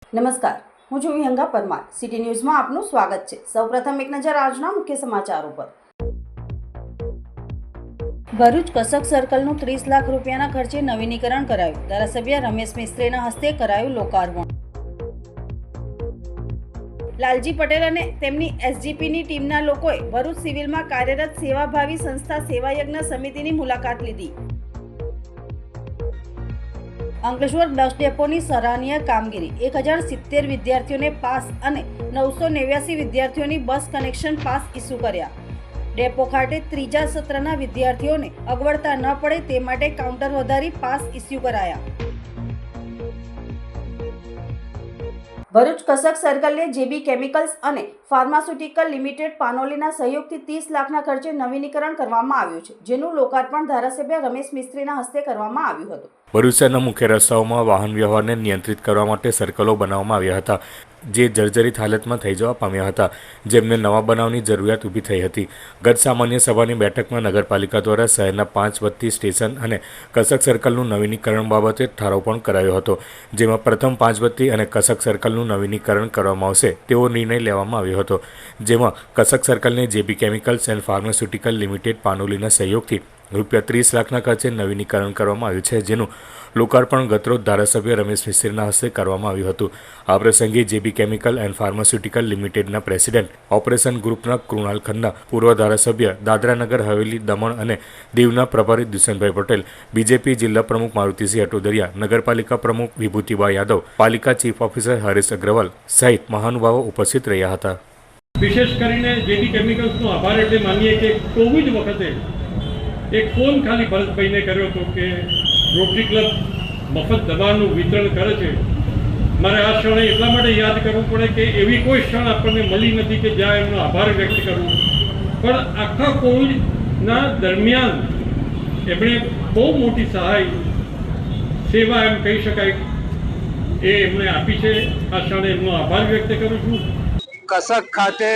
નમસ્કાર, હું છું વિહંગા પરમાર. સિટી ન્યૂઝમાં આપનું સ્વાગત છે. સૌપ્રથમ એક નજર આજના મુખ્ય સમાચારો પર. ભરૂચ કસક સર્કલનું 30 લાખ રૂપિયાના ખર્ચે નવીનીકરણ કરાયું. ધારાસભ્ય રમેશ મિસ્ત્રીના હસ્તે કરાયું લોકાર્પણ. લાલજી પટેલ અને તેમની એસજીપીની ટીમના લોકોએ ભરૂચ સિવિલમાં કાર્યરત સેવાભાવી સંસ્થા સેવાયજ્ઞ સમિતિની મુલાકાત લીધી. અંકલેશ્વર બસ ડેપોની સરાહનીય કામગીરી. 1070 વિદ્યાર્થીઓને પાસ અને 989 વિદ્યાર્થીઓની બસ કનેક્શન પાસ ઇસ્યુ કર્યા. ડેપો ખાતે ત્રીજા સત્રના વિદ્યાર્થીઓને અગવડતા ન પડે તે માટે કાઉન્ટર વધારી પાસ ઇસ્યુ કરાયા. ભરૂચ કસક સર્કલને જેબી કેમિકલ્સ અને ફાર્માસ્યુટિકલ લિમિટેડ પાનોલીના સહયોગથી 30 લાખના ખર્ચે નવીનીકરણ કરવામાં આવ્યું છે, જેનું લોકાર્પણ ધારાસભ્ય રમેશ મિસ્ત્રીના હસ્તે કરવામાં આવ્યું હતું. ભરૂચ શહેરના મુખ્ય રસ્તાઓમાં વાહન વ્યવહારને નિયંત્રિત કરવા માટે સર્કલો બનાવવામાં આવ્યા હતા, જે જર્જરિત હાલતમાં થઈ જવા પામ્યા હતા, જેમને નવા બનાવની જરૂરિયાત ઊભી થઈ હતી. ગત સામાન્ય સભાની બેઠકમાં નગરપાલિકા દ્વારા શહેરના 5 વત્તી સ્ટેશન અને કસક સર્કલનું નવીનીકરણ બાબતે ઠરાવ પણ કરાયો હતો, જેમાં પ્રથમ 5 વત્તી અને કસક સર્કલનું નવીનીકરણ કરવામાં આવશે તેવો નિર્ણય લેવામાં આવ્યો હતો, જેમાં કસક સર્કલને જેબી કેમિકલ્સ એન્ડ ફાર્માસ્યુટિકલ લિમિટેડ પાનોલીના સહયોગથી રૂપિયા 30 લાખના ખર્ચે નવીનીકરણ કરવામાં આવ્યું છે, જેનું લોકાર્પણ ગતરોજ ધારાસભ્ય રમેશ મિસ્ત્રીના હસ્તે કરવામાં આવ્યું હતું. આ પ્રસંગે જેબી કેમિકલ એન્ડ ફાર્માસ્યુટિકલ લિમિટેડના પ્રેસિડેન્ટ, ઓપરેશન ગ્રુપના કૃણાલ ખન્ના, પૂર્વ ધારાસભ્ય દાદરા નગર હવેલી દમણ અને દીવના પ્રભારી દુષ્યંતભાઈ પટેલ, બીજેપી જિલ્લા પ્રમુખ મારુતિસિંહ અટોદરિયા, નગરપાલિકા પ્રમુખ વિભૂતિબા યાદવ, પાલિકા ચીફ ઓફિસર હરીશ અગ્રવાલ સહિત મહાનુભાવો ઉપસ્થિત રહ્યા હતા. વિશેષ કરીને જેબી કેમિકલ્સનો આભાર એટલે માનીએ કે કોવિડ વખતે એક ફોન ખાલી ભરતભાઈને કર્યો હતો કે રોટરી ક્લબ મફત દવાનું વિતરણ કરે છે. મારે આ ક્ષણે એટલા માટે યાદ કરવું પડે કે એવી કોઈ ક્ષણ આપણને મળી નથી કે જ્યાં એમનો આભાર વ્યક્ત કરવું. પણ આખા કોવિડના દરમિયાન એમણે બહુ મોટી સહાય સેવા એમ કહી શકાય એ એમણે આપી છે. આ ક્ષણે એમનો આભાર વ્યક્ત કરું છું. કસક ખાતે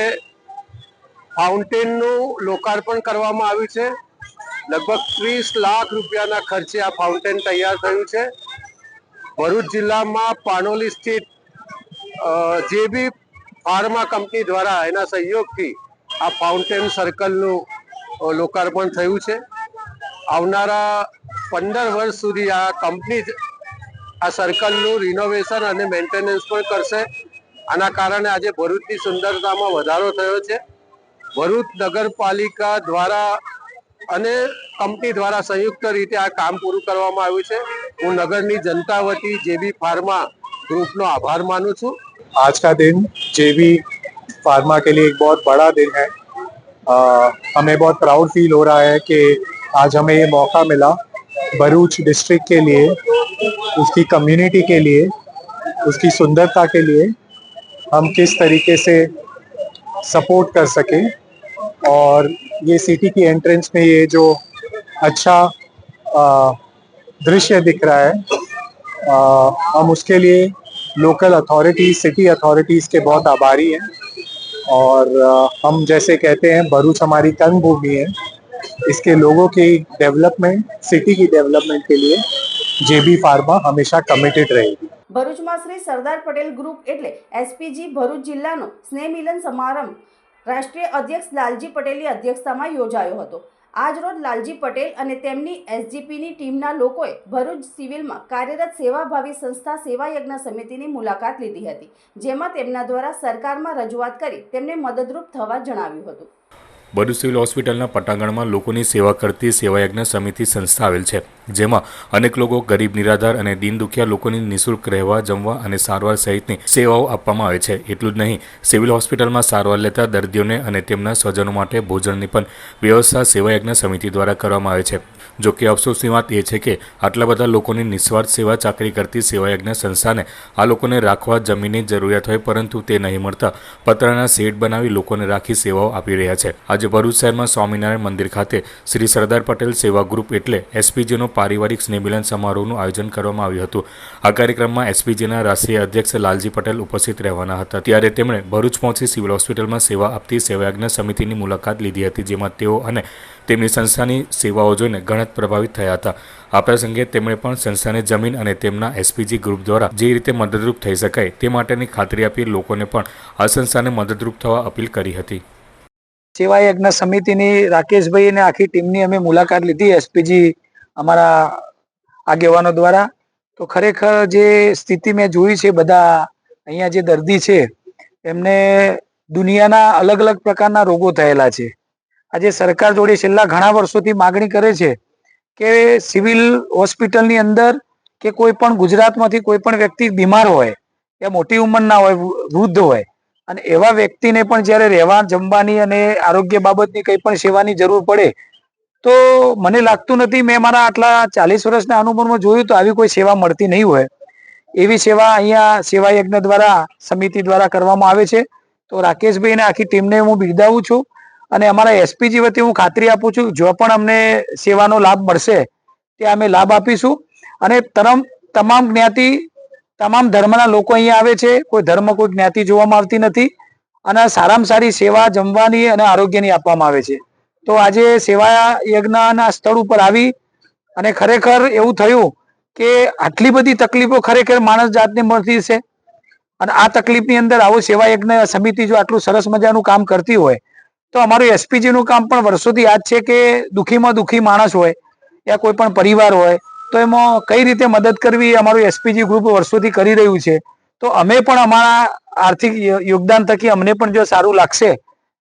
ફાઉન્ટેનનું લોકાર્પણ કરવામાં આવ્યું છે. લગભગ 30 લાખ રૂપિયાના ખર્ચે આ ફાઉન્ટેન તૈયાર થયું છે. ભરૂચ જિલ્લામાં પાનોલી સ્થિત જેબી ફાર્મા કંપની દ્વારા એના સહયોગથી આ ફાઉન્ટેન સર્કલનું લોકાર્પણ થયું છે. આવનારા 15 વર્ષ સુધી આ કંપની આ સર્કલનું રિનોવેશન અને મેન્ટેનન્સ પણ કરશે. આના કારણે આજે ભરૂચની સુંદરતામાં વધારો થયો છે. ભરૂચ નગરપાલિકા દ્વારા અને કંપની દ્વારા સંયુક્ત રીતે આ કામ પૂરું કરવામાં આવ્યું છે. હું નગરની जनता वती जेबी फार्मा ग्रुप नो आभार मानूं छूं. आज का दिन जेबी फार्मा के लिए एक बहुत बड़ा दिन है. हमें बहुत प्राउड फील हो रहा है कि आज हमें ये मौका मिला भरूच डिस्ट्रिक्ट के लिए, उसकी कम्युनिटी के लिए, उसकी सुंदरता के लिए हम किस तरीके से सपोर्ट कर सके. और ये सिटी की एंट्रेंस में ये जो अच्छा दृश्य दिख रहा है, हम उसके लिए लोकल अथॉरिटीज, सिटी अथॉरिटीज के बहुत आभारी हैं. और हम जैसे कहते हैं भरूच हमारी कर्म भूमि है. इसके लोगों की डेवलपमेंट, सिटी की डेवलपमेंट के लिए जेबी फार्मा हमेशा कमिटेड रहेगी. ભરૂચમાં શ્રી સરદાર પટેલ ગ્રુપ એટલે એસપીજી ભરૂચ જિલ્લાનો સ્નેહ મિલન સમારંભ રાષ્ટ્રીય અધ્યક્ષ લાલજી પટેલની અધ્યક્ષતામાં યોજાયો હતો. આજ રોજ લાલજી પટેલ અને તેમની એસજીપીની ટીમના લોકોએ ભરૂચ સિવિલમાં કાર્યરત સેવાભાવી સંસ્થા સેવાયજ્ઞ સમિતિની મુલાકાત લીધી હતી, જેમાં તેમના દ્વારા સરકારમાં રજૂઆત કરી તેમને મદદરૂપ થવા જણાવ્યું હતું. ભરૂચ સિવિલ હોસ્પિટલના પટાંગણમાં લોકોની સેવા કરતી સેવાયજ્ઞ સમિતિ સંસ્થા આવેલ છે, જેમાં અનેક લોકો ગરીબ, નિરાધાર અને દીન દુખિયા લોકોની નિઃશુલ્ક રહેવા, જમવા અને સારવાર સહિતની સેવાઓ આપવામાં આવે છે. એટલું જ નહીં, સિવિલ હોસ્પિટલમાં સારવાર લેતા દર્દીઓને અને તેમના સ્વજનો માટે ભોજનની પણ વ્યવસ્થા સેવાયજ્ઞ સમિતિ દ્વારા કરવામાં આવે છે. જો કે અફસોસની વાત એ છે કે આટલા બધા લોકોની નિસ્વાર્થ સેવા ચાકરી કરતી સેવાયજ્ઞ સંસ્થાને આ લોકોને રાખવા જમીનની જરૂરિયાત હોય, પરંતુ તે નહીં મળતા પતરાના શેડ બનાવી લોકોને રાખી સેવાઓ આપી રહ્યા છે. આજે ભરૂચ શહેરમાં સ્વામિનારાયણ મંદિર ખાતે શ્રી સરદાર પટેલ સેવા ગ્રુપ એટલે એસપીજીનો પારિવારિક સ્નેહમિલન સમારોહનું આયોજન કરવામાં આવ્યું હતું. આ કાર્યક્રમમાં એસપીજીના રાષ્ટ્રીય અધ્યક્ષ લાલજી પટેલ ઉપસ્થિત રહેવાના હતા. ત્યારે તેમણે ભરૂચ પહોંચી સિવિલ હોસ્પિટલમાં સેવા આપતી સેવાયજ્ઞ સમિતિની મુલાકાત લીધી હતી, જેમાં તેઓ અને તેમની સંસ્થાની સેવાઓ જોઈને ઘણા પ્રભાવિત થયા હતા. આ પ્રસંગે તેમણે પણ સંસ્થાને જમીન અને તેમના એસપીજી ગ્રુપ દ્વારા જે રીતે મદદરૂપ થઈ શકાય તે માટેની ખાતરી આપી લોકોને પણ આ સંસ્થાને મદદરૂપ થવા અપીલ કરી હતી. સેવા યજ્ઞ સમિતિની રાકેશભાઈ અને આખી ટીમની અમે મુલાકાત લીધી એસપીજી અમારા આગેવાનો દ્વારા. તો ખરેખર જે સ્થિતિ મેં જોઈ છે, બધા અહીંયા જે દર્દી છે એમને દુનિયાના અલગ અલગ પ્રકારના રોગો થયેલા છે. આજે સરકાર જોડે છેલ્લા ઘણા વર્ષોથી માગણી કરે છે કે સિવિલ હોસ્પિટલની અંદર કે કોઈ પણ ગુજરાતમાંથી કોઈ પણ વ્યક્તિ બીમાર હોય, કે મોટી ઉંમરના હોય, વૃદ્ધ હોય, અને એવા વ્યક્તિને પણ જ્યારે રહેવા જમવાની અને આરોગ્ય બાબતની કંઈ પણ સેવાની જરૂર પડે તો મને લાગતું નથી, મેં મારા આટલા 40 વર્ષના અનુભવમાં જોયું તો આવી કોઈ સેવા મળતી નહીં હોય. એવી સેવા અહીંયા સેવા યજ્ઞ દ્વારા સમિતિ દ્વારા કરવામાં આવે છે. તો રાકેશભાઈ અને આખી ટીમને હું બિરદાવું છું અને અમારા એસપીજી વતી હું ખાતરી આપું છું જો પણ અમને સેવાનો લાભ મળશે તે અમે લાભ આપીશું. અને તમામ જ્ઞાતિ તમામ ધર્મના લોકો અહીંયા આવે છે, કોઈ ધર્મ કોઈ જ્ઞાતિ જોવામાં આવતી નથી અને સારામાં સારી સેવા જમવાની અને આરોગ્યની આપવામાં આવે છે. તો આજે સેવા યજ્ઞના સ્થળ ઉપર આવી અને ખરેખર એવું થયું કે આટલી બધી તકલીફો ખરેખર માણસ જાતને મળતી છે અને આ તકલીફની અંદર આવો સેવા યજ્ઞ સમિતિ જો આટલું સરસ મજાનું કામ કરતી હોય તો અમારું એસપીજીનું કામ પણ વર્ષોથી યાદ છે કે દુઃખીમાં દુઃખી માણસ હોય યા કોઈ પણ પરિવાર હોય તો એમાં કઈ રીતે મદદ કરવી અમારું એસપીજી ગ્રુપ વર્ષોથી કરી રહ્યું છે. તો અમે પણ અમારા આર્થિક યોગદાન થકી અમને પણ જો સારું લાગશે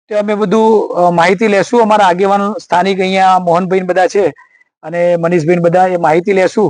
તો અમે બધું માહિતી લેશું. અમારા આગેવાન સ્થાનિક અહીંયા મોહનભાઈ બધા છે અને મનીષભાઈ બધા એ માહિતી લેશું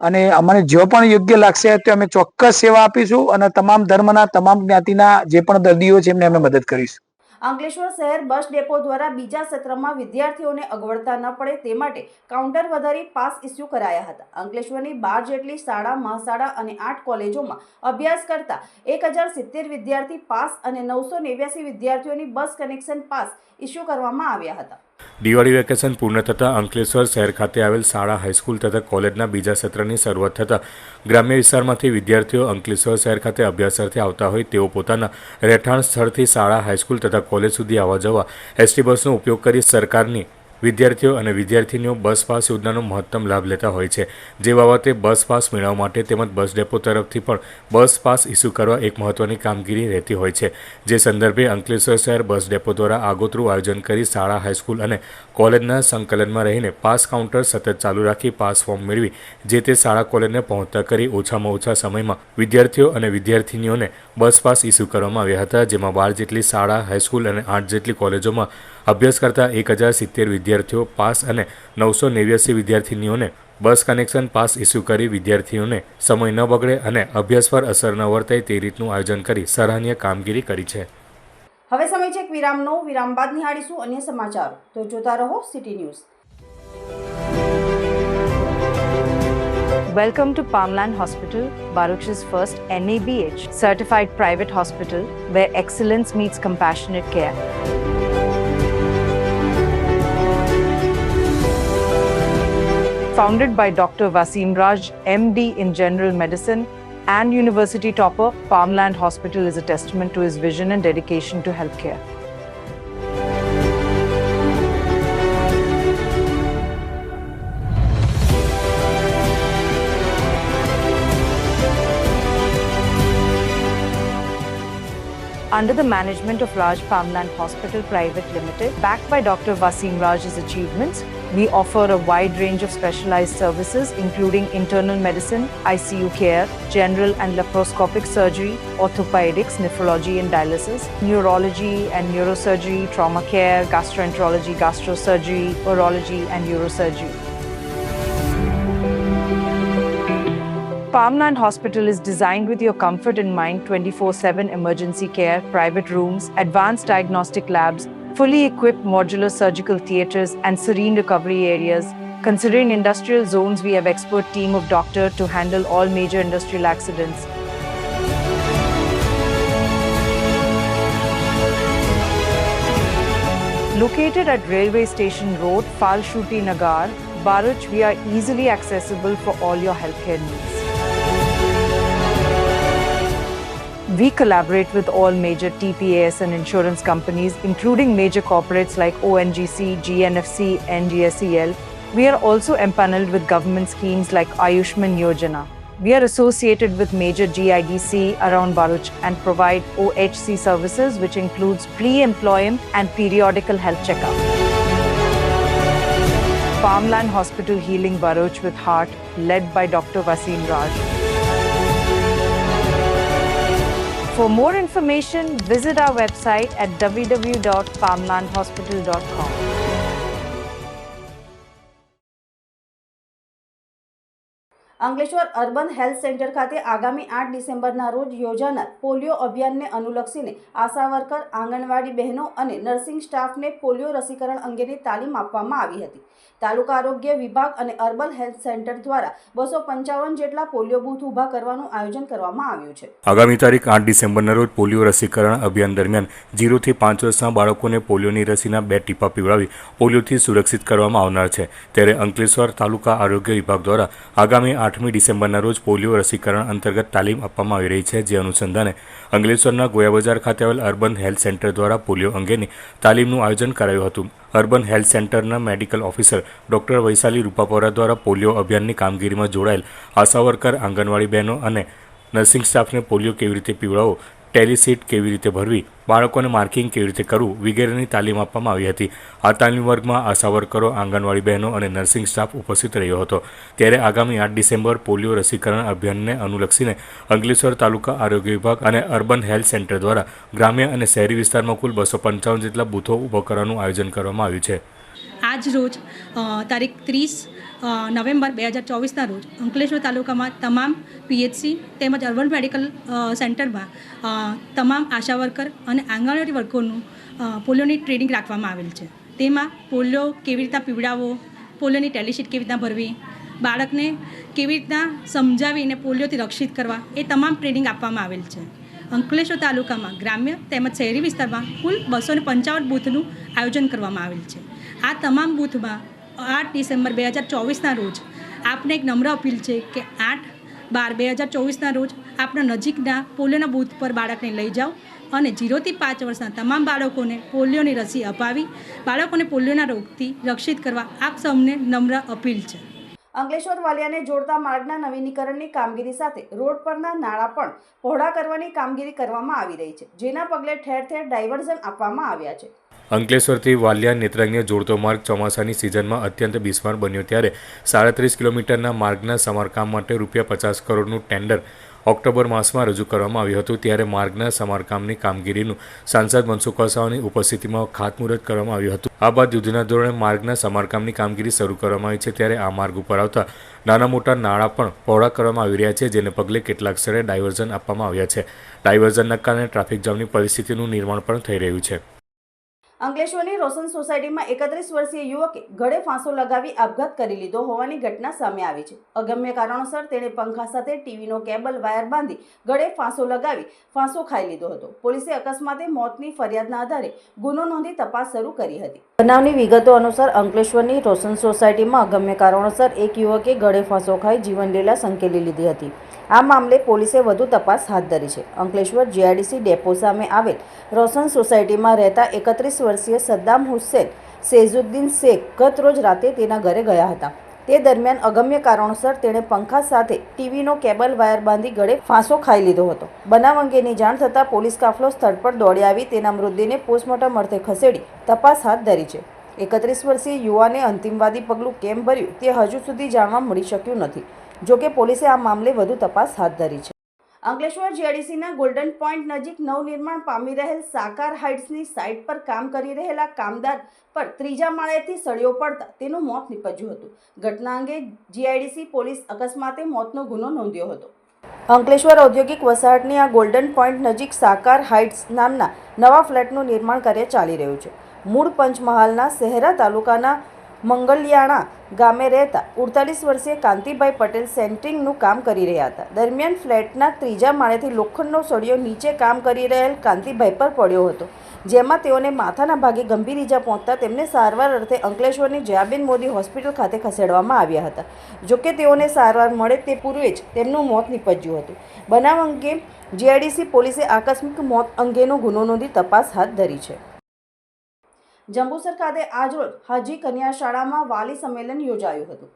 અને અમને જો પણ યોગ્ય લાગશે તો અમે ચોક્કસ સેવા આપીશું અને તમામ ધર્મના તમામ જ્ઞાતિના જે પણ દર્દીઓ છે એમને અમે મદદ કરીશું. અંકલેશ્વર શહેર બસ ડેપો દ્વારા બીજા સત્રમાં વિદ્યાર્થીઓને અગવડતા ન પડે તે માટે કાઉન્ટર વધારી પાસ ઇસ્યુ કરાયા હતા. અંકલેશ્વરની 12 જેટલી શાળા, મહાશાળા અને 8 કોલેજોમાં અભ્યાસ કરતા 1070 વિદ્યાર્થી પાસ અને 989 વિદ્યાર્થીઓની બસ કનેક્શન પાસ ઇસ્યુ કરવામાં આવ્યા હતા. દિવાળી વેકેશન પૂર્ણ થતાં અંકલેશ્વર શહેર ખાતે આવેલ શાળા, હાઈસ્કૂલ તથા કોલેજના બીજા સત્રની શરૂઆત થતાં ગ્રામ્ય વિસ્તારમાંથી વિદ્યાર્થીઓ અંકલેશ્વર શહેર ખાતે અભ્યાસાર્થે આવતા હોય તેઓ પોતાના રહેઠાણ સ્થળથી શાળા, હાઈસ્કૂલ તથા કોલેજ સુધી આવવા જવા એસટી બસનો ઉપયોગ કરી સરકારની વિદ્યાર્થીઓ અને વિદ્યાર્થીનીઓ બસ પાસ યોજનાનો મહત્તમ લાભ લેતા હોય છે. જે બાબતે બસ પાસ મેળવવા માટે તેમજ બસ ડેપો તરફથી પણ બસ પાસ ઇસ્યુ કરવા એક મહત્વની કામગીરી રહેતી હોય છે. જે સંદર્ભે અંકલેશ્વર શહેર બસ ડેપો દ્વારા આગોતરું આયોજન કરી શાળા, હાઈસ્કૂલ અને કોલેજના સંકલનમાં રહીને પાસ કાઉન્ટર સતત ચાલુ રાખી પાસ ફોર્મ મેળવી જે તે શાળા, કોલેજને પહોંચતા કરી ઓછામાં ઓછા સમયમાં વિદ્યાર્થીઓ અને વિદ્યાર્થીનીઓને બસ પાસ ઇસ્યુ કરવામાં આવ્યા હતા. જેમાં 12 જેટલી શાળા, હાઈસ્કૂલ અને 8 જેટલી કોલેજોમાં અભ્યાસ કરતા 1070 વિદ્યાર્થીઓ પાસ અને 989 વિદ્યાર્થીનીઓને બસ કનેક્શન પાસ ઇસ્યુ કરી વિદ્યાર્થીઓને સમય ન બગડે અને અભ્યાસ પર અસર ન વર્તાય તે રીતનું આયોજન કરી સરાહનીય કામગીરી કરી છે. હવે સમય છે એક વિરામનો. વિરામ બાદ નિહાળીશું અન્ય સમાચારો. તો જોતા રહો city news. Welcome to Palmland Hospital, Bharuch's first NABH certified private hospital where excellence meets compassionate care. Founded by Dr. Wasim Raj, MD in General Medicine and University topper, Palmland Hospital is a testament to his vision and dedication to healthcare. Under the management of Raj Palmland Hospital Private Limited, backed by Dr. Wasim Raj's achievements, we offer a wide range of specialized services including internal medicine, ICU care, general and laparoscopic surgery, orthopedics, nephrology and dialysis, neurology and neurosurgery, trauma care, gastroenterology, gastrosurgery, urology and neurosurgery. Palmland Hospital is designed with your comfort in mind. 24/7 emergency care, private rooms, advanced diagnostic labs, fully equipped modular surgical theatres and serene recovery areas. Considering industrial zones, we have expert team of doctors to handle all major industrial accidents. Located at Railway Station Road, Falshuti Nagar, Bharuch, we are easily accessible for all your healthcare needs. We collaborate with all major TPAS and insurance companies, including major corporates like ONGC, GNFC, NGSEL. We are also empaneled with government schemes like Ayushman Yojana. We are associated with major GIDC around Bharuch and provide OHC services, which includes pre-employment and periodical health checkup. Farmland Hospital Healing Bharuch with Heart, led by Dr. Vaseem Raj. For more information, visit our website at www.farmlandhospital.com. Ankleshwar urban health centre ખાતે આગામી 8 ડિસેમ્બરના રોજ યોજાનાર polio અભિયાનને અનુલક્ષીને આશા worker, આંગણવાડી બહેનો અને nursing સ્ટાફને પોલિયો રસીકરણ અંગેની તાલીમ આપવામાં આવી હતી. તાલુકા આરોગ્ય વિભાગ અને અર્બન હેલ્થ સેન્ટર દ્વારા 255 જેટલા પોલિયો બૂથ ઊભા કરવાનું આયોજન કરવામાં આવ્યું છે. આગામી તારીખ 8 ડિસેમ્બરના રોજ પોલિયો રસીકરણ અભિયાન દરમિયાન 0 થી 5 વર્ષના બાળકોને પોલિયોની રસીના 2 ટીપા પીવડાવી પોલિયોથી સુરક્ષિત કરવામાં આવનાર છે. ત્યારે અંકલેશ્વર તાલુકા આરોગ્ય વિભાગ દ્વારા આગામી 8મી ડિસેમ્બરના રોજ પોલિયો રસીકરણ અંતર્ગત તાલીમ આપવામાં આવી રહી છે. જે અનુસંધાને અંકલેશ્વરના ગોયા બજાર ખાતે આવેલ અર્બન હેલ્થ સેન્ટર દ્વારા પોલિયો અંગેની તાલીમનું આયોજન કરાયું હતું. અર્બન હેલ્થ સેન્ટરના મેડિકલ ઓફિસર ડૉક્ટર વૈશાલી રૂપાપોરા દ્વારા પોલિયો અભિયાનની કામગીરીમાં જોડાયેલ આશા વર્કર, આંગણવાડી બહેનો અને નર્સિંગ સ્ટાફને પોલિયો કેવી રીતે પીવડાવવો, ટેલિસીટ કેવી રીતે ભરવી, બાળકોને માર્કિંગ કેવી રીતે કરવું વગેરેની તાલીમ આપવામાં આવી હતી. આ તાલીમ વર્ગમાં આશા વર્કરો, આંગણવાડી બહેનો અને નર્સિંગ સ્ટાફ ઉપસ્થિત રહ્યો હતો. ત્યારે આગામી 8 ડિસેમ્બર પોલિયો રસીકરણ અભિયાનને અનુલક્ષીને અંકલેશ્વર તાલુકા આરોગ્ય વિભાગ અને અર્બન હેલ્થ સેન્ટર દ્વારા ગ્રામ્ય અને શહેરી વિસ્તારમાં કુલ 255 જેટલા બૂથો ઊભા કરવાનું આયોજન કરવામાં આવ્યું છે. આજ રોજ તારીખ 30 નવેમ્બર 2024ના રોજ અંકલેશ્વર તાલુકામાં તમામ પીએચસી તેમજ અર્બન મેડિકલ સેન્ટરમાં તમામ આશા વર્કર અને આંગણવાડી વર્કરોનું પોલિયોની ટ્રેનિંગ રાખવામાં આવેલ છે. તેમાં પોલિયો કેવી રીતના પીવડાવવો, પોલિયોની ટેલિશીટ કેવી રીતના ભરવી, બાળકને કેવી રીતના સમજાવીને પોલિયોથી રક્ષિત કરવા એ તમામ ટ્રેનિંગ આપવામાં આવેલ છે. અંકલેશ્વર તાલુકામાં ગ્રામ્ય તેમજ શહેરી વિસ્તારમાં કુલ 255 બૂથનું આયોજન કરવામાં આવેલ છે. આ તમામ બૂથમાં 8 ડિસેમ્બર 2024ના રોજ આપને એક નમ્ર અપીલ છે કે 8/12/2024ના રોજ આપણા નજીકના પોલિયોના બૂથ પર બાળકને લઈ જાઓ અને 0 થી 5 વર્ષના તમામ બાળકોને પોલિયોની રસી અપાવી બાળકોને પોલિયોના રોગથી રક્ષિત કરવા આપ સૌને નમ્ર અપીલ છે. અંકલેશ્વર વાલિયાને જોડતા માર્ગના નવીનીકરણની કામગીરી સાથે રોડ પરના નાળા પણ પહોળા કરવાની કામગીરી કરવામાં આવી રહી છે. જેના પગલે ઠેર ઠેર ડાયવર્ઝન આપવામાં આવ્યા છે. અંકલેશ્વરથી વાલિયા નેત્રંગને જોડતો માર્ગ ચોમાસાની સિઝનમાં અત્યંત બિસ્માર બન્યો ત્યારે 37 કિલોમીટરના માર્ગના સમારકામ માટે ₹50 કરોડનું ટેન્ડર ઓક્ટોબર માસમાં રજૂ કરવામાં આવ્યું હતું. ત્યારે માર્ગના સમારકામની કામગીરીનું સાંસદ મનસુખ વસાવાની ઉપસ્થિતિમાં ખાતમુહૂર્ત કરવામાં આવ્યું હતું. આ બાદ યુદ્ધના ધોરણે માર્ગના સમારકામની કામગીરી શરૂ કરવામાં આવી છે. ત્યારે આ માર્ગ ઉપર આવતા નાના મોટા નાળા પણ પહોળા કરવામાં આવી રહ્યા છે, જેને પગલે કેટલાક સ્થળે ડાયવર્ઝન આપવામાં આવ્યા છે. ડાયવર્ઝનના કારણે ટ્રાફિક જામની પરિસ્થિતિનું નિર્માણ પણ થઈ રહ્યું છે. અંકલેશ્વરની રોશન સોસાયટીમાં 31 વર્ષીય યુવકે ગળે ફાંસો લગાવી આપઘાત કરી લીધો હોવાની ઘટના સામે આવી છે. અગમ્ય કારણોસર તેણે પંખા સાથે ટીવીનો કેબલ વાયર બાંધી ગળે ફાંસો લગાવી ફાંસો ખાઈ લીધો હતો. પોલીસે અકસ્માતે મોતની ફરિયાદના આધારે ગુનો નોંધી તપાસ શરૂ કરી હતી. બનાવની વિગતો અનુસાર અંકલેશ્વરની રોશન સોસાયટીમાં અગમ્ય કારણોસર એક યુવકે ગળે ફાંસો ખાઈ જીવનલીલા સંકેલી લીધી હતી. આ મામલે પોલીસે વધુ તપાસ હાથ ધરી છે. અંકલેશ્વર જીઆઈડીસી ડેપો સામે આવેલ રોશન સોસાયટીમાં રહેતા 31 વર્ષીય સદ્દામ હુસેન સેઝુદ્દીન શેખ ગત રોજ રાતે તેના ઘરે ગયા હતા. તે દરમિયાન અગમ્ય કારણોસર તેણે પંખા સાથે ટીવીનો કેબલ વાયર બાંધી ગળે ફાંસો ખાઈ લીધો હતો. બનાવ અંગેની જાણ થતાં પોલીસ કાફલો સ્થળ પર દોડી આવી તેના મૃતદેહને પોસ્ટમોર્ટમ અર્થે ખસેડી તપાસ હાથ ધરી છે. 31 વર્ષીય યુવાને અંતિમવાદી પગલું કેમ ભર્યું તે હજુ સુધી જાણવા મળી શક્યું નથી. જોકે પોલીસે આ મામલે વધુ તપાસ હાથ ધરી છે. અંકલેશ્વર જીઆઈડીસીના ગોલ્ડન પોઈન્ટ નજીક નવનિર્માણ પામી રહેલ સાકાર હાઇટ્સની સાઇટ પર કામ કરી રહેલા કામદાર પર ત્રીજા માળેથી સળિયો પડતા તેનું મોત નીપજ્યું હતું. ઘટના અંગે જીઆઈડીસી પોલીસ અકસ્માતે મોતનો ગુનો નોંધ્યો હતો. અંકલેશ્વર ઔદ્યોગિક વસાહતની આ ગોલ્ડન પોઈન્ટ નજીક સાકાર હાઇટ્સ નામના નવા ફ્લેટનું નિર્માણ કાર્ય ચાલી રહ્યું છે. મૂળ પંચમહાલના શહેરા તાલુકાના મંગલિયાણા ગામે રહેતા 48 વર્ષીય કાંતિભાઈ પટેલ સેન્ટિંગનું કામ કરી રહ્યા હતા. દરમિયાન ફ્લેટના ત્રીજા માળેથી લોખંડનો સળિયો નીચે કામ કરી રહેલ કાંતિભાઈ પર પડ્યો હતો. જેમાં તેઓને માથાના ભાગે ગંભીર ઈજા પહોંચતા તેમને સારવાર અર્થે અંકલેશ્વરની જયાબેન મોદી હોસ્પિટલ ખાતે ખસેડવામાં આવ્યા હતા. જોકે તેઓને સારવાર મળે તે પૂર્વે જ તેમનું મોત નીપજ્યું હતું. બનાવ અંગે જીઆઈડીસી પોલીસે આકસ્મિક મોત અંગેનો ગુનો નોંધી તપાસ હાથ ધરી છે. જંબુસર ખાતે આજરોજ હાજી કન્યા શાળામાં વાલી સંમેલન યોજાયું હતું.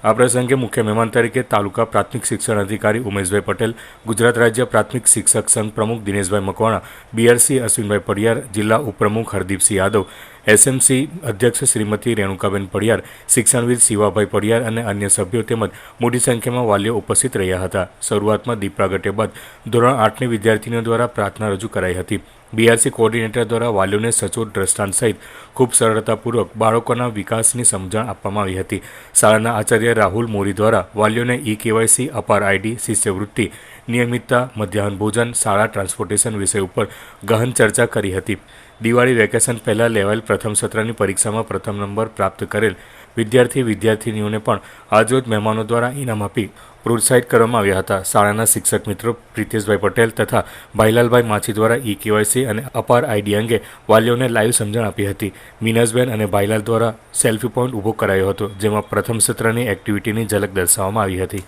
આ પ્રસંગે મુખ્ય મહેમાન તરીકે તાલુકા પ્રાથમિક શિક્ષણ અધિકારી ઉમેશભાઈ પટેલ, ગુજરાત રાજ્ય પ્રાથમિક શિક્ષક સંઘ પ્રમુખ દિનેશભાઈ મકવાણા, બીઆરસી અશ્વિનભાઈ પડિયાર, જિલ્લા ઉપપ્રમુખ હરદીપસિંહ યાદવ, એસએમસી અધ્યક્ષ શ્રીમતી રેણુકાબેન પડિયાર, શિક્ષણવિદ શિવાભાઈ પડિયાર અને અન્ય સભ્યો તેમજ મોટી સંખ્યામાં વાલીઓ ઉપસ્થિત રહ્યા હતા. શરૂઆતમાં દીપ પ્રાગટ્ય બાદ ધોરણ 8ની વિદ્યાર્થીનીઓ દ્વારા પ્રાર્થના રજૂ કરાઈ હતી. બીઆરસી કોઓર્ડિનેટર દ્વારા વાલીઓને સચોટ દ્રષ્ટાંત સહિત ખૂબ સરળતાપૂર્વક બાળકોના વિકાસની સમજણ આપવામાં આવી હતી. શાળાના આચાર્ય રાહુલ મોરી દ્વારા વાલીઓને ઈ-કેવાયસી, અપાર આઈડી, શિષ્યવૃત્તિ, નિયમિતતા, મધ્યાહન ભોજન, શાળા ટ્રાન્સપોર્ટેશન વિષય ઉપર ગહન ચર્ચા કરી હતી. દિવાળી વેકેશન પહેલાં લેવાયેલ પ્રથમ સત્રની પરીક્ષામાં પ્રથમ નંબર પ્રાપ્ત કરેલ વિદ્યાર્થીઓને પણ આજરોજ મહેમાનો દ્વારા ઇનામ આપી પ્રોત્સાહિત કરવામાં આવ્યા હતા. શાળાના શિક્ષક મિત્રો પ્રિતેશભાઈ પટેલ તથા ભાઈલાલભાઈ માછી દ્વારા ઈ-કેવાયસી અને અપાર આઈડી અંગે વાલીઓને લાઈવ સમજણ આપી હતી. મીનાસબેન અને ભાઈલાલ દ્વારા સેલ્ફી પોઈન્ટ ઊભો કરાયો હતો, જેમાં પ્રથમ સત્રની એક્ટિવિટીની ઝલક દર્શાવવામાં આવી હતી.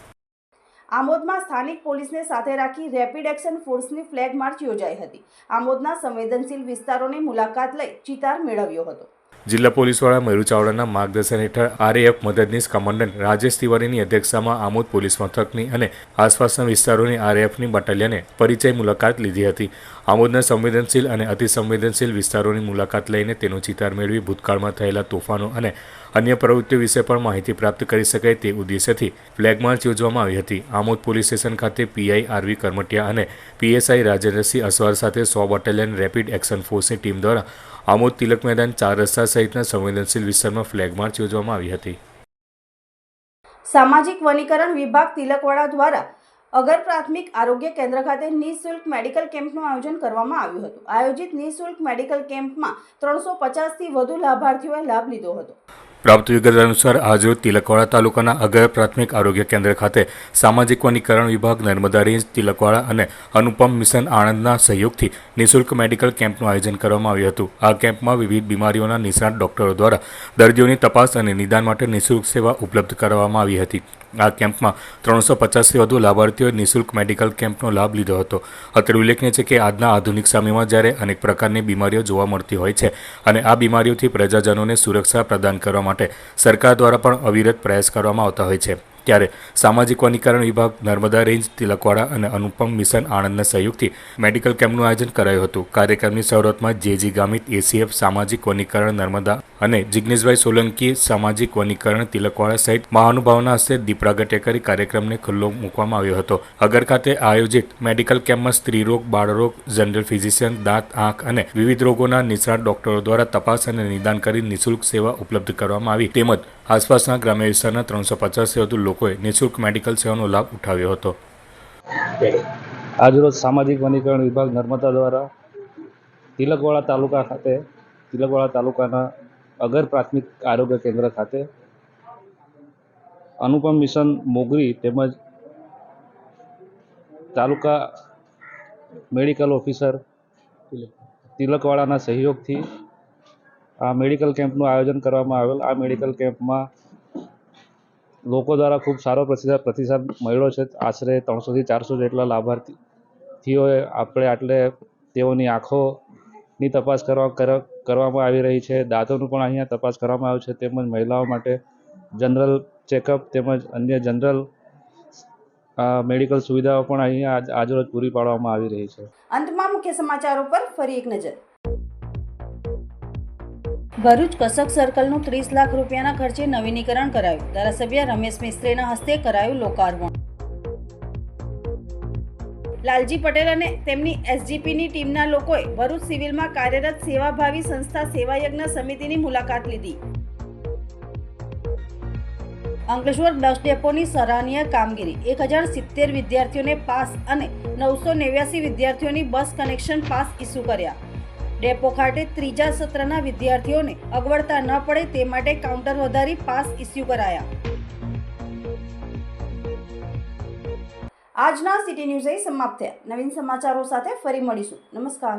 આમોદમાં સ્થાનિક પોલીસને સાથે રાખી રેપિડ એક્શન ફોર્સની ફ્લેગ માર્ચ યોજાઈ હતી. આમોદના સંવેદનશીલ વિસ્તારોની મુલાકાત લઈ ચિતાર મેળવ્યો હતો. જિલ્લા પોલીસ વડા મયુર ચાવડાના માર્ગદર્શન હેઠળ આરએએફ મદદનીશ કમાન્ડન્ટ રાજેશ તિવારીની અધ્યક્ષતામાં આમોદ પોલીસ મથકની અને આસપાસના વિસ્તારોની આરએએફની બટાલિયને પરિચય મુલાકાત લીધી હતી. આમોદના સંવેદનશીલ અને અતિ સંવેદનશીલ વિસ્તારોની મુલાકાત લઈને તેનો ચિતાર મેળવી ભૂતકાળમાં થયેલા તોફાનો અને અન્ય પ્રવૃત્તિઓ વિશે પણ માહિતી પ્રાપ્ત કરી શકાય તે ઉદ્દેશ્યથી ફ્લેગ માર્ચ યોજવામાં આવી હતી. આમોદ પોલીસ સ્ટેશન ખાતે પીઆઈ આરવી કરમટિયા અને પીએસઆઈ રાજેન્દ્રસિંહ અસવાર સાથે 100 બટાલિયન રેપિડ એક્શન ફોર્સની ટીમ દ્વારા આમોદ તિલક મેદાન, 4 રસ્તા સહિતના સંવેદનશીલ વિસ્તારમાં ફ્લેગ માર્ચ યોજવામાં આવી હતી. સામાજિક વનીકરણ વિભાગ તિલકવાડા દ્વારા અગર પ્રાથમિક આરોગ્ય કેન્દ્ર ખાતે નિઃશુલ્ક મેડિકલ કેમ્પનું આયોજન કરવામાં આવ્યું હતું. આયોજિત નિઃશુલ્ક મેડિકલ કેમ્પમાં 350થી વધુ લાભાર્થીઓએ લાભ લીધો હતો. પ્રાપ્ત વિગત અનુસાર આજરોજ તિલકવાડા તાલુકાના અગર પ્રાથમિક આરોગ્ય કેન્દ્ર ખાતે સામાજિક વનીકરણ વિભાગ નર્મદા રેન્જ તિલકવાડા અને અનુપમ મિશન આણંદના સહયોગથી નિઃશુલ્ક મેડિકલ કેમ્પનું આયોજન કરવામાં આવ્યું હતું. આ કેમ્પમાં વિવિધ બીમારીઓના નિષ્ણાત ડોક્ટરો દ્વારા દર્દીઓની તપાસ અને નિદાન માટે નિઃશુલ્ક સેવા ઉપલબ્ધ કરવામાં આવી હતી. આ કેમ્પમાં 350થી વધુ લાભાર્થીઓએ નિઃશુલ્ક મેડિકલ કેમ્પનો લાભ લીધો હતો. અત્રે ઉલ્લેખનીય છે કે આજના આધુનિક સમયમાં જ્યારે અનેક પ્રકારની બીમારીઓ જોવા મળતી હોય છે અને આ બીમારીઓથી પ્રજાજનોને સુરક્ષા પ્રદાન કરવા માટે સરકાર દ્વારા પણ અવિરત પ્રયાસ કરવામાં આવતા હોય છે, ત્યારે સામાજિક વનીકરણ વિભાગ નર્મદા રેન્જ તિલકવાડા અને અનુપમ મિશન આણંદના સહયોગથી મેડિકલ કેમ્પનું આયોજન કરાયું હતું. કાર્યક્રમની શરૂઆતમાં જેજી ગામિત એસીએફ સામાજિક વનીકરણ નર્મદા અને જિગ્નેશભાઈ સોલંકી સામાજિક વનીકરણ તિલકવાડા સહિત મહાનુભાવોના હસ્તે દીપ પ્રાગટ્ય કરી કાર્યક્રમને ખુલ્લો મૂકવામાં આવ્યો હતો. અગર ખાતે આયોજિત મેડિકલ કેમ્પમાં સ્ત્રીરોગ, બાળરોગ, જનરલ ફિઝિશિયન, દાંત, આંખ અને વિવિધ રોગોના નિષ્ણાત ડોક્ટરો દ્વારા તપાસ અને નિદાન કરી નિઃશુલ્ક સેવા ઉપલબ્ધ કરવામાં આવી તેમજ આસપાસના ગ્રામ્ય વિસ્તારના 350થી વધુ લોકોએ નિઃશુલ્ક મેડિકલ સેવાનો લાભ ઉઠાવ્યો હતો. આજરોજ સામાજિક વનીકરણ વિભાગ નર્મદા દ્વારા તિલકવાડા તાલુકાના અગર પ્રાથમિક આરોગ્ય કેન્દ્ર ખાતે અનુપમ મિશન મોગરી તેમજ તાલુકા મેડિકલ ઓફિસર તિલકવાડાના સહયોગથી આ મેડિકલ કેમ્પનું આયોજન કરવામાં આવેલ. આ મેડિકલ કેમ્પમાં લોકો દ્વારા ખૂબ સારો પ્રતિસાદ મળ્યો છે. આશરે 300થી 400 જેટલા લાભાર્થીઓએ આટલે તેઓની આંખોની તપાસ કરવામાં આવી રહી છે. દાંતોનું પણ અહીંયા તપાસ કરવામાં આવ્યું છે. તેમજ મહિલાઓ માટે જનરલ ચેકઅપ તેમજ અન્ય જનરલ મેડિકલ સુવિધાઓ પણ અહીંયા આજરોજ પૂરી પાડવામાં આવી રહી છે. અંતમાં મુખ્ય સમાચારો પર ફરી એક નજર. ભરૂચ કસક સર્કલનું 30 લાખ રૂપિયાના ખર્ચે નવીનીકરણ કરાયું. ધારાસભ્ય રમેશ મિસ્ત્રીના હસ્તે કરાયું લોકાર્પણ. લાલજી પટેલ અને તેમની એસજીપીની ટીમના લોકોએ ભરૂચ સિવિલમાં કાર્યરત સેવાભાવી સંસ્થા સેવાયજ્ઞ સમિતિની મુલાકાત લીધી. અંકલેશ્વર બસ ડેપોની સરાહનીય કામગીરી. 1070 વિદ્યાર્થીઓને પાસ અને 989 વિદ્યાર્થીઓની બસ કનેક્શન પાસ ઇસ્યુ કર્યા. ડેપો ખાતે ત્રીજા સત્રના વિદ્યાર્થીઓને અગવડતા ન પડે તે માટે કાઉન્ટર વધારી પાસ ઇસ્યુ કરાયા. આજના સિટી ન્યૂઝ સમાપ્ત થયા. નવીન સમાચારો સાથે ફરી મળીશું. નમસ્કાર.